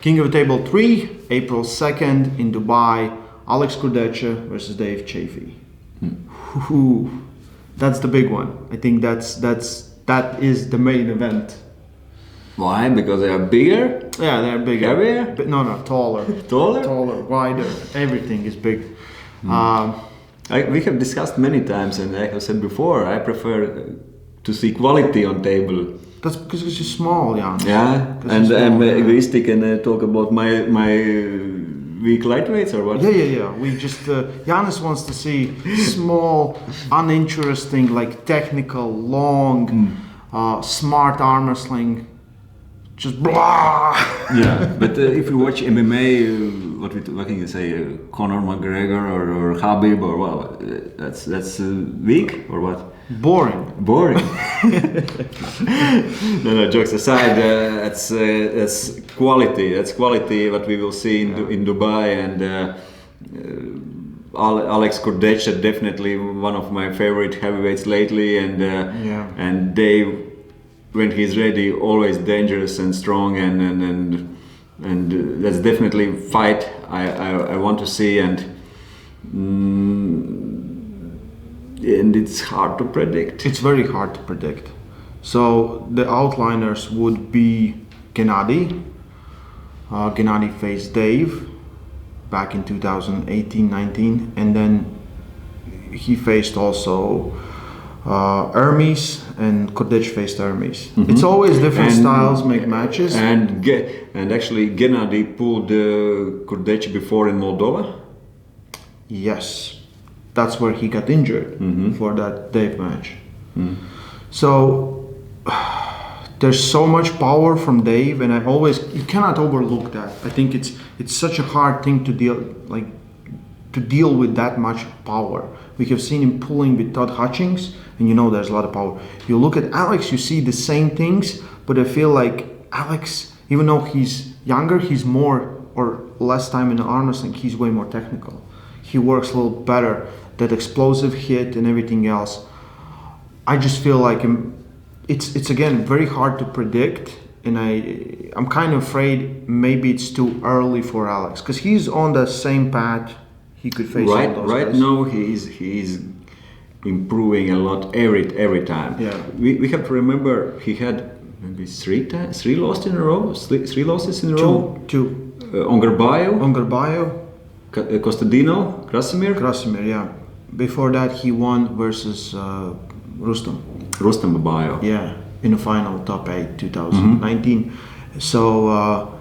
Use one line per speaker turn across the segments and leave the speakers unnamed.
King of the Table 3, April 2nd in Dubai, Alex Kurdecha versus Dave Chaffee. That's the big one. I think that is the main event.
Why? Because they are bigger?
Yeah, they're bigger.
Heavier?
But no, taller.
Taller?
Taller, wider. Everything is big.
We have discussed many times, and I have said before, I prefer to see quality on table.
That's because it's just small, Janis.
Yeah, and I'm egoistic and talk about my weak lightweights or what?
Yeah. We just Janis wants to see small, uninteresting, like technical, long, smart arm wrestling. Just blah.
Yeah, but if you watch MMA, what can you say? Conor McGregor or Khabib or what? That's weak or what?
Boring.
No, jokes aside, that's quality. That's quality. What we will see in Dubai, and Alex Kurdecha, definitely one of my favorite heavyweights lately, and Dave, when he's ready, always dangerous and strong, and that's definitely fight I want to see, and it's hard to predict.
It's very hard to predict. So the outliners would be Gennady. Gennady faced Dave back in 2018-19, and then he faced also Hermes, and Kurdecha faced Hermes. Mm-hmm. It's always different styles make matches.
And actually Gennady pulled Kurdecha before in Moldova.
Yes. That's where he got injured for that Dave match. So there's so much power from Dave, and you cannot overlook that. I think it's such a hard thing to deal with that much power. We have seen him pulling with Todd Hutchings, and there's a lot of power. You look at Alex, you see the same things, but I feel like Alex, even though he's younger, he's more or less time in the arm wrestling, he's way more technical. He works a little better, that explosive hit and everything else. I just feel like it's again very hard to predict, and I'm kind of afraid maybe it's too early for Alex, because he's on the same path. He could face all those
right
guys.
Now he's improving a lot every time.
Yeah.
We have to remember he had maybe three losses in a row. Three losses in a row.
Two.
Ongarbayo. Kostadino,
Krasimir, yeah. Before that, he won versus Rustam
Babayo.
Yeah, in the final, top 8, 2019. So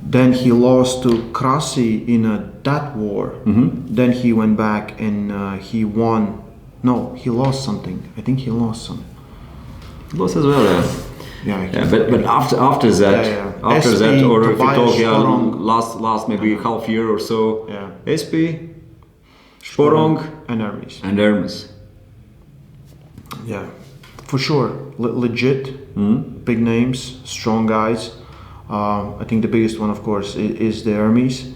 then he lost to Krasi in that war. Then he went back and he won. No, he lost something. I think he lost some.
Lost as well, yeah. But after that, or if you talk last maybe half year or so, SP, Sporong,
and
Hermes.
Yeah, for sure, legit, big names, strong guys. I think the biggest one, of course, is the Hermes.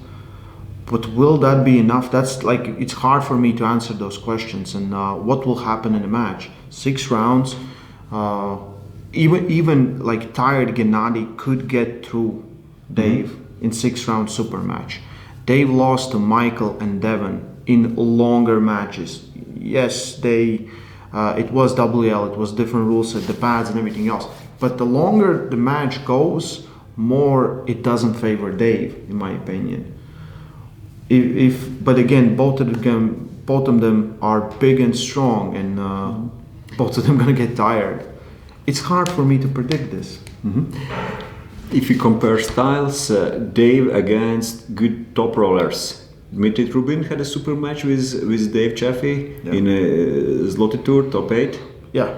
But will that be enough? That's it's hard for me to answer those questions. And what will happen in a match? 6 rounds. Even tired Gennady could get through Dave in 6-round super match. Dave lost to Michael and Devon in longer matches. Yes, it was WL, it was different rules set, the pads and everything else. But the longer the match goes, more it doesn't favor Dave, in my opinion. But again, both of them are big and strong, and both of them gonna get tired. It's hard for me to predict this.
If you compare styles, Dave against good top rollers. Dmitry Trubin had a super match with Dave Chaffee in a Zloty Tour, top 8.
Yeah.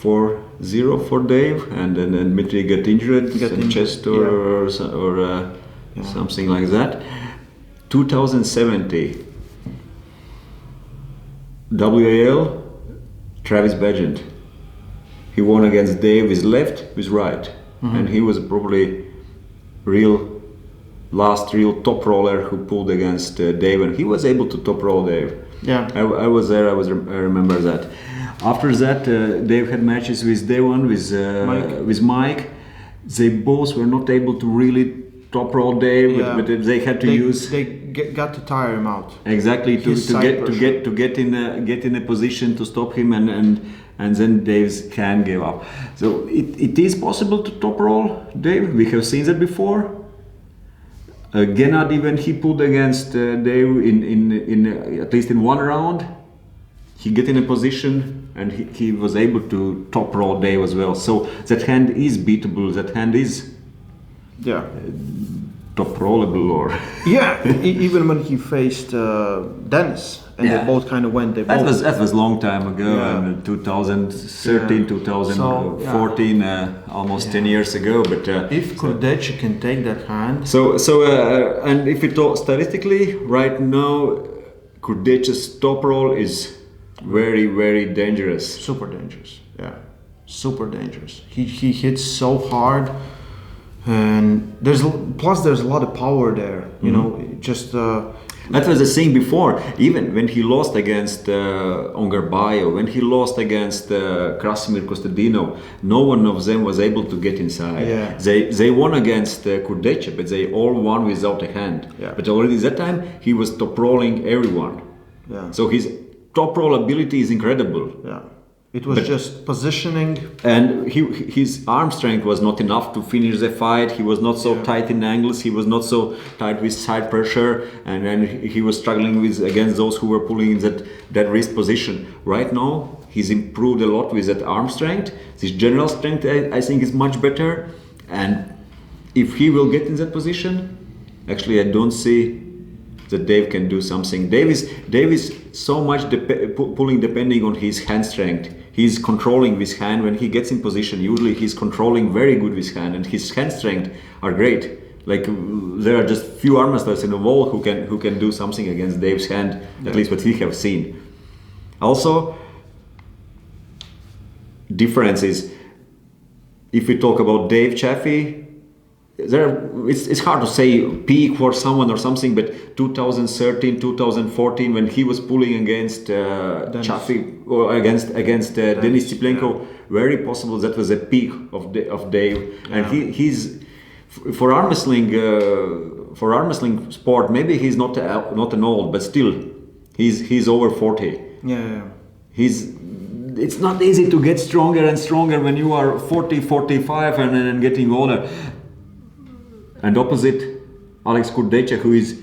4-0 for Dave, and then Dmitry got injured in chest or something like that. 2070, WAL, Travis Bagent. He won against Dave with left, with right, and he was probably last real top roller who pulled against Dave, and he was able to top roll Dave.
Yeah,
I was there. I remember that. After that, Dave had matches with Devon, with Mike. They both were not able to really top roll Dave, but they had to use.
They got to tire him out.
Exactly to get in a position to stop him, and then Dave can give up. So it is possible to top roll Dave. We have seen that before. Gennady, when he pulled against Dave in at least in one round, he get in a position and he was able to top roll Dave as well. So that hand is beatable. That hand is top rollable, or
even when he faced Janis, and they both kind of went.
That was long time ago, in 2013, 2014, almost 10 years ago. But
if Kurdecha can take that hand,
and if we talk statistically, right now, Kurdecha's top roll is very, very dangerous.
Super dangerous. Yeah, super dangerous. He hits so hard. And there's a lot of power there, you know. Just
that was the thing before. Even when he lost against Ongarbayev, when he lost against Krasimir Kostadinov, no one of them was able to get inside.
Yeah.
They won against Kurdecha, but they all won without a hand.
Yeah.
But already that time he was top rolling everyone.
Yeah.
So his top roll ability is incredible.
Yeah. It was just positioning,
and his arm strength was not enough to finish the fight. He was not so tight in angles. He was not so tight with side pressure, and then he was struggling against those who were pulling in that wrist position. Right now, he's improved a lot with that arm strength. His general strength, I think, is much better. And if he will get in that position, actually, I don't see that Dave can do something. Dave is so much pulling depending on his hand strength. He's controlling with hand when he gets in position. Usually he's controlling very good with hand, and his hand strength are great. Like there are just few arm wrestlers in the world who can do something against Dave's hand, at least what we have seen. Also, difference is if we talk about Dave Chaffee. It's hard to say peak for someone or something, but 2013, 2014, when he was pulling against Chaffee or against Denis Tsiplenko, very possible that was a peak of Dave. And he's for arm wrestling sport. Maybe he's not an old, but still he's over 40.
Yeah.
It's not easy to get stronger and stronger when you are 40, 45 and getting older. And opposite, Alex Kurdecha, who is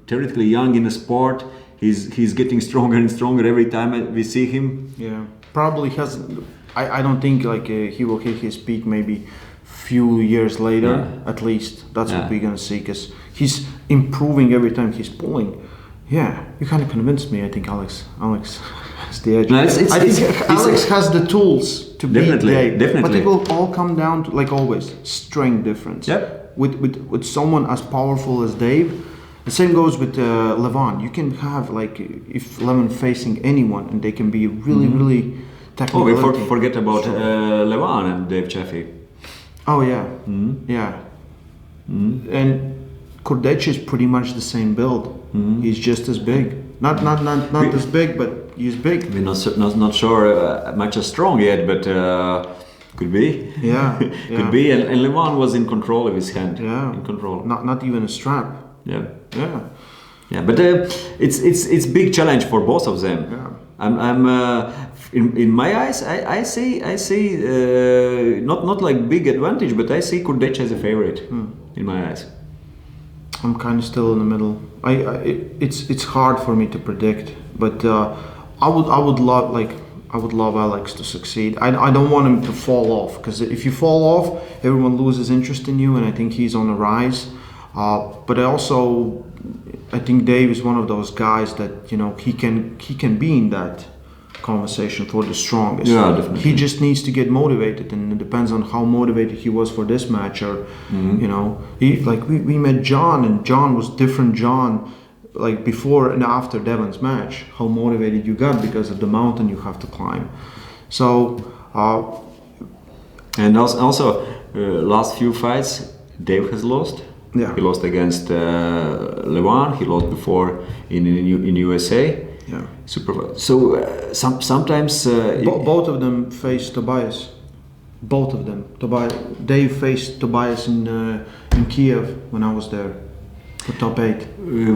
theoretically young in the sport, he's getting stronger and stronger every time we see him.
Yeah, probably has. I don't think like he will hit his peak maybe few years later. At least that's what we're gonna see, because he's improving every time he's pulling. Yeah, you kind of convinced me. I think Alex has the edge.
No,
I think Alex has the tools to beat Dave.
Definitely.
But it will all come down to, like always, strength difference.
Yep.
With someone as powerful as Dave, the same goes with Levon. You can have like if Levon facing anyone, and they can be really technical.
Oh, we forget about Levon and Dave Chaffee.
Oh yeah, yeah. And Kurdecha is pretty much the same build. He's just as big. Not as big, but he's big.
We're not sure much as strong yet, but could be.
Yeah,
could be. And Levon was in control of his hand.
Yeah,
in control.
Not even a strap.
Yeah.
Yeah.
But it's big challenge for both of them.
Yeah.
I'm in my eyes. I see not like big advantage, but I see Kurdecha as a favorite in my eyes.
I'm kind of still in the middle. It's hard for me to predict, but I would love Alex to succeed. I don't want him to fall off, because if you fall off, everyone loses interest in you, and I think he's on the rise. But I think Dave is one of those guys that he can be in that conversation for the strongest.
Yeah, definitely.
He just needs to get motivated, and it depends on how motivated he was for this match. Or we met John, and John was different. John, like before and after Devon's match, how motivated you got because of the mountain you have to climb. So,
and also last few fights, Dave has lost.
Yeah,
he lost against Levon. He lost before in USA.
Yeah.
Super. So sometimes
both of them faced Tobias. Both of them. Dave faced Tobias in in Kiev when I was there for top 8.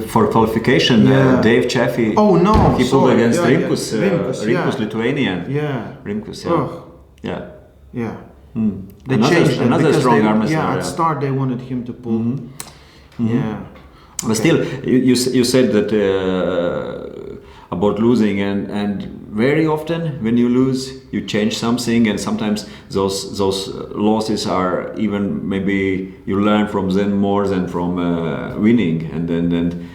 For qualification, Dave Chaffee.
Oh no!
He pulled against
Rimkus,
Rimkus, Lithuanian.
Yeah.
Rimkus,
Ugh.
yeah.
Yeah.
They changed it
another
because strong arm
wrestler. At start they wanted him to pull. Yeah.
But still, you said that about losing, and very often when you lose, you change something, and sometimes those losses are even maybe you learn from them more than from winning, and then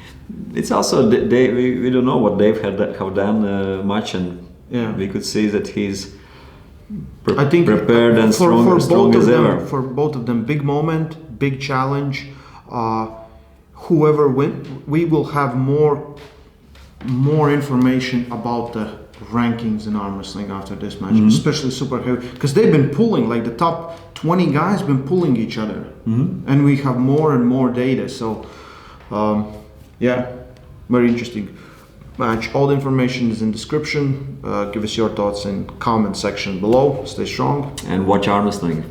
it's also we don't know what Dave have done much, and we could say that he's
I think
prepared and strong as ever.
For both of them, big moment, big challenge. Whoever wins, we will have more information about the rankings in arm wrestling after this match, especially super heavy, because they've been pulling, like the top 20 guys been pulling each other, and we have more and more data. So, very interesting match. All the information is in description. Give us your thoughts in comment section below. Stay strong
and watch arm wrestling.